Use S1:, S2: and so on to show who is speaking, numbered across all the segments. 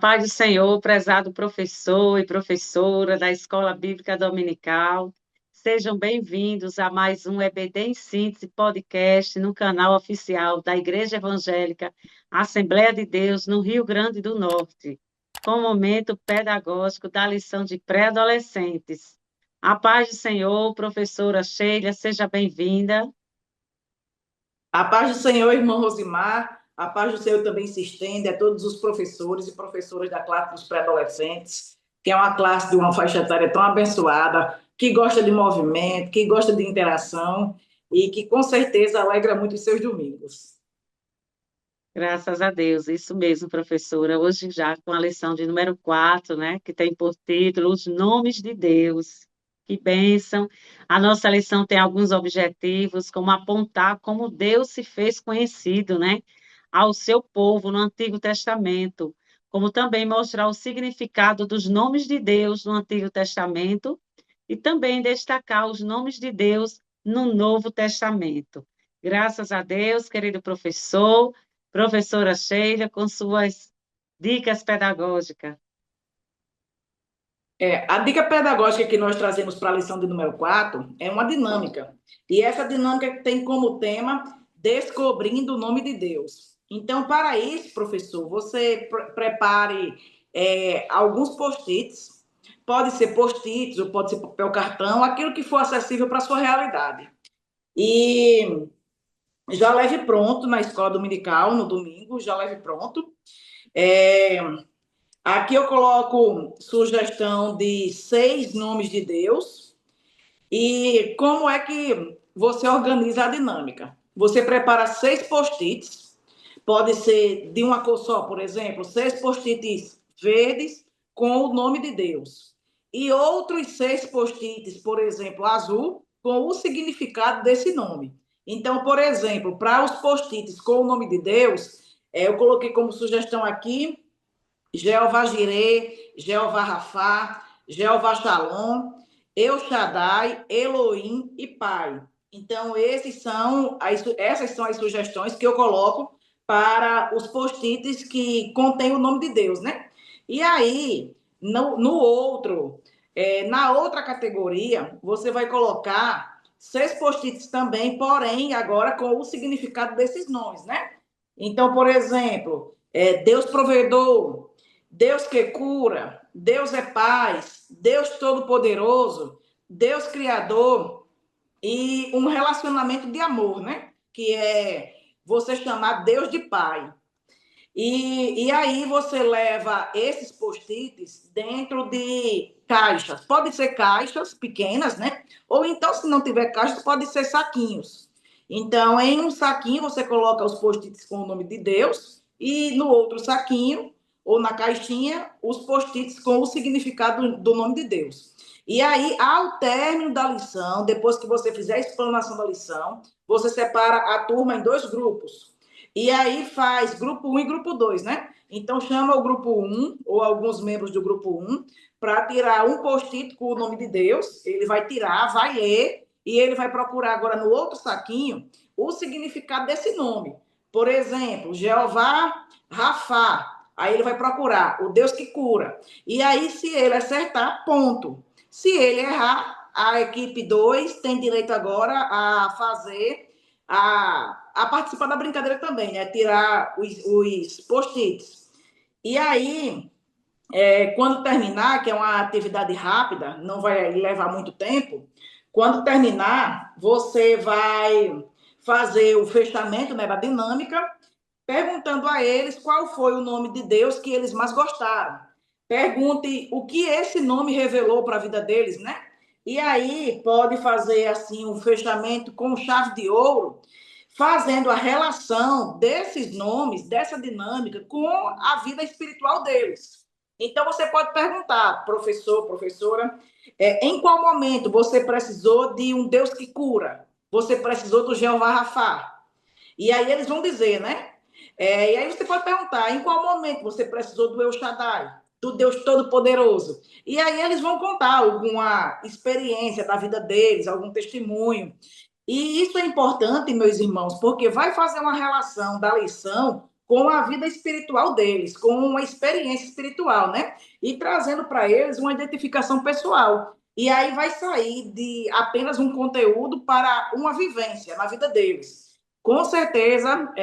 S1: paz do Senhor, prezado professor e professora da Escola Bíblica Dominical, sejam bem-vindos a mais um EBD em Síntese podcast no canal oficial da Igreja Evangélica Assembleia de Deus, no Rio Grande do Norte, com o momento pedagógico da lição de pré-adolescentes. A paz do Senhor, professora Sheila, seja bem-vinda.
S2: A paz do Senhor, irmão Rosimar, a paz do Senhor também se estende a todos os professores e professoras da classe dos pré-adolescentes, que é uma classe de uma faixa etária tão abençoada, que gosta de movimento, que gosta de interação e que com certeza alegra muito os seus domingos.
S1: Graças a Deus, isso mesmo, professora. Hoje já com a lição de número 4, né, que tem por título Os Nomes de Deus. Que bênção! A nossa lição tem alguns objetivos, como apontar como Deus se fez conhecido, né, ao seu povo no Antigo Testamento, como também mostrar o significado dos nomes de Deus no Antigo Testamento e também destacar os nomes de Deus no Novo Testamento. Graças a Deus, querido professor. Professora Sheila, com suas dicas pedagógicas.
S2: A dica pedagógica que nós trazemos para a lição de número 4 é uma dinâmica. E essa dinâmica tem como tema Descobrindo o Nome de Deus. Então, para isso, professor, você prepare alguns post-its. Pode ser post-its ou pode ser papel cartão, aquilo que for acessível para a sua realidade. E já leve pronto na escola dominical, no domingo, já leve pronto. É, Aqui eu coloco sugestão de 6 nomes de Deus. E como é que você organiza a dinâmica? Você prepara 6 post-its, pode ser de uma cor só, por exemplo, 6 post-its verdes com o nome de Deus. E outros 6 post-its, por exemplo, azul, com o significado desse nome. Então, por exemplo, para os post-its com o nome de Deus, eu coloquei como sugestão aqui Jeová Jireh, Jeová Rafá, Jeová Shalom, El Shaddai, Elohim e Pai. Então, essas são as sugestões que eu coloco para os post-its que contêm o nome de Deus, né? E aí, na outra categoria, você vai colocar 6 post-its também, porém, agora com o significado desses nomes, né? Então, por exemplo, Deus provedor, Deus que cura, Deus é paz, Deus todo-poderoso, Deus criador e um relacionamento de amor, né? Que é você chamar Deus de pai. E aí você leva esses post-its dentro de caixas. Pode ser caixas pequenas, né? Ou então, se não tiver caixas, pode ser saquinhos. Então, em um saquinho, você coloca os post-its com o nome de Deus e no outro saquinho, ou na caixinha, os post-its com o significado do nome de Deus. E aí, ao término da lição, depois que você fizer a explanação da lição, você separa a turma em 2 grupos. E aí faz grupo 1 e grupo 2, né? Então chama o grupo 1, ou alguns membros do grupo 1, para tirar um post-it com o nome de Deus. Ele vai tirar, vai ler, e ele vai procurar agora no outro saquinho o significado desse nome. Por exemplo, Jeová Rafá. Aí ele vai procurar o Deus que cura. E aí, se ele acertar, ponto. Se ele errar, a equipe 2 tem direito agora a fazer a participar da brincadeira também, né? Tirar os post-its. E aí, quando terminar, que é uma atividade rápida, não vai levar muito tempo, quando terminar, você vai fazer o fechamento, né, da dinâmica, perguntando a eles qual foi o nome de Deus que eles mais gostaram. Pergunte o que esse nome revelou para a vida deles, né? E aí pode fazer assim um fechamento com chave de ouro, fazendo a relação desses nomes, dessa dinâmica, com a vida espiritual deles. Então, você pode perguntar, professor, professora, em qual momento você precisou de um Deus que cura? Você precisou do Jeová Rafá? E aí eles vão dizer, né? E aí você pode perguntar, em qual momento você precisou do El Shaddai? Do Deus Todo-Poderoso? E aí eles vão contar alguma experiência da vida deles, algum testemunho. E isso é importante, meus irmãos, porque vai fazer uma relação da lição com a vida espiritual deles, com uma experiência espiritual, né? E trazendo para eles uma identificação pessoal. E aí vai sair de apenas um conteúdo para uma vivência na vida deles. Com certeza,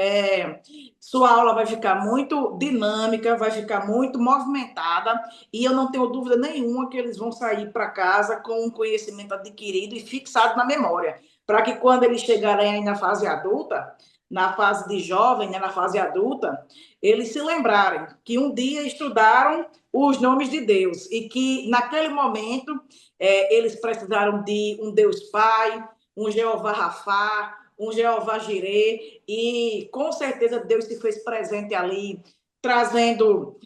S2: sua aula vai ficar muito dinâmica, vai ficar muito movimentada, e eu não tenho dúvida nenhuma que eles vão sair para casa com um conhecimento adquirido e fixado na memória, para que quando eles chegarem aí na fase adulta, na fase de jovem, né, na fase adulta, eles se lembrarem que um dia estudaram os nomes de Deus e que naquele momento eles precisaram de um Deus Pai, um Jeová Rafá, um Jeová Jirê, e com certeza Deus se fez presente ali, trazendo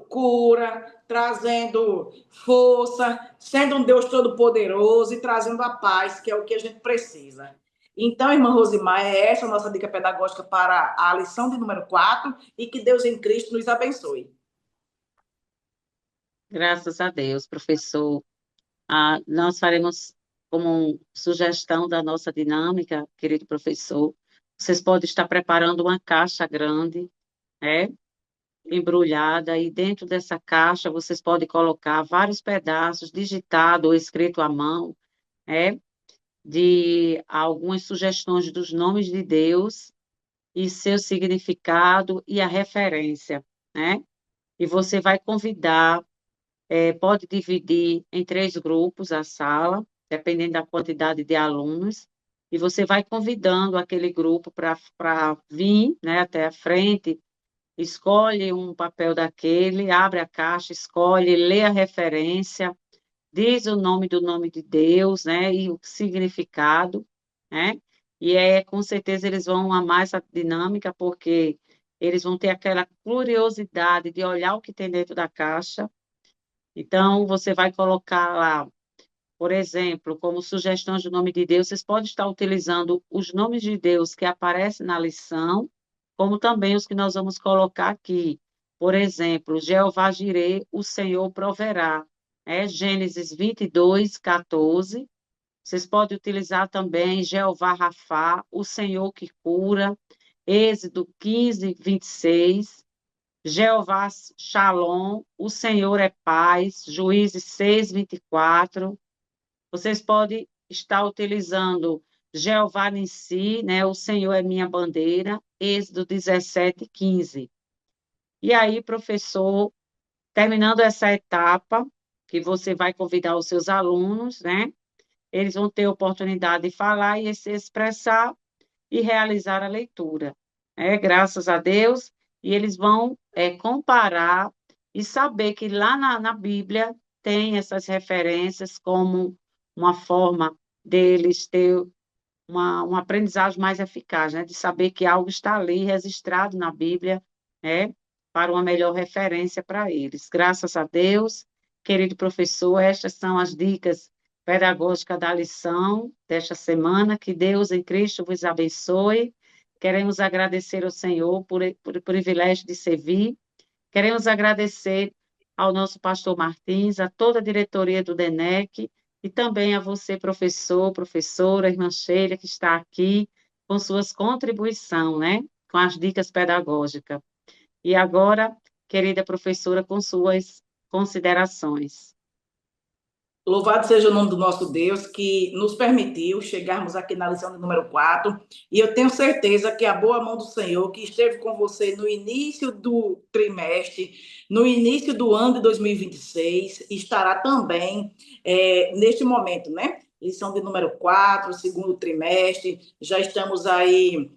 S2: cura, trazendo força, sendo um Deus todo-poderoso e trazendo a paz, que é o que a gente precisa. Então, irmã Rosimar, é essa a nossa dica pedagógica para a lição de número 4, e que Deus em Cristo nos abençoe.
S1: Graças a Deus, professor. Nós faremos como sugestão da nossa dinâmica, querido professor. Vocês podem estar preparando uma caixa grande, né, embrulhada, e dentro dessa caixa vocês podem colocar vários pedaços digitado ou escrito à mão, né, de algumas sugestões dos nomes de Deus e seu significado e a referência, né? E você vai convidar, pode dividir em 3 grupos a sala, dependendo da quantidade de alunos, e você vai convidando aquele grupo para vir, né, até a frente, escolhe um papel daquele, abre a caixa, escolhe, lê a referência, diz o nome de Deus, né, e o significado, né, e com certeza eles vão amar essa dinâmica, porque eles vão ter aquela curiosidade de olhar o que tem dentro da caixa. Então, você vai colocar lá, por exemplo, como sugestões do nome de Deus, vocês podem estar utilizando os nomes de Deus que aparecem na lição, como também os que nós vamos colocar aqui. Por exemplo, Jeová Jireh, o Senhor proverá. Gênesis 22, 14. Vocês podem utilizar também Jeová Rafá, o Senhor que cura. Êxodo 15, 26. Jeová Shalom, o Senhor é paz. Juízes 6, 24. Vocês podem estar utilizando Jeová em si, né? O Senhor é minha bandeira. Êxodo 17, 15. E aí, professor, terminando essa etapa, que você vai convidar os seus alunos, né? Eles vão ter oportunidade de falar e se expressar e realizar a leitura, graças a Deus, e eles vão comparar e saber que lá na Bíblia tem essas referências como uma forma deles ter uma aprendizagem mais eficaz, né? De saber que algo está ali registrado na Bíblia, né? Para uma melhor referência para eles. Graças a Deus, querido professor, estas são as dicas pedagógicas da lição desta semana. Que Deus em Cristo vos abençoe. Queremos agradecer ao Senhor por o privilégio de servir. Queremos agradecer ao nosso pastor Martins, a toda a diretoria do DENEC, e também a você, professor, professora, irmã Sheila, que está aqui com suas contribuições, né? Com as dicas pedagógicas. E agora, querida professora, com suas considerações.
S2: Louvado seja o nome do nosso Deus, que nos permitiu chegarmos aqui na lição de número 4. E eu tenho certeza que a boa mão do Senhor, que esteve com você no início do trimestre, no início do ano de 2026, estará também neste momento, né? Lição de número 4, segundo trimestre. Já estamos aí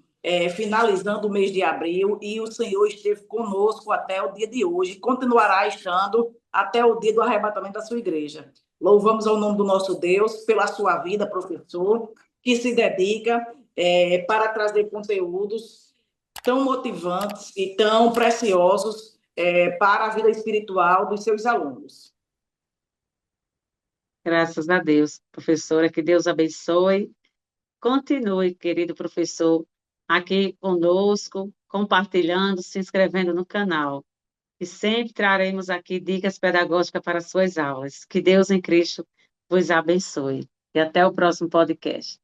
S2: finalizando o mês de abril, e o Senhor esteve conosco até o dia de hoje, continuará estando até o dia do arrebatamento da sua igreja. Louvamos ao nome do nosso Deus pela sua vida, professor, que se dedica para trazer conteúdos tão motivantes e tão preciosos para a vida espiritual dos seus alunos.
S1: Graças a Deus, professora, que Deus abençoe. Continue, querido professor, aqui conosco, compartilhando, se inscrevendo no canal. E sempre traremos aqui dicas pedagógicas para suas aulas. Que Deus em Cristo vos abençoe. E até o próximo podcast.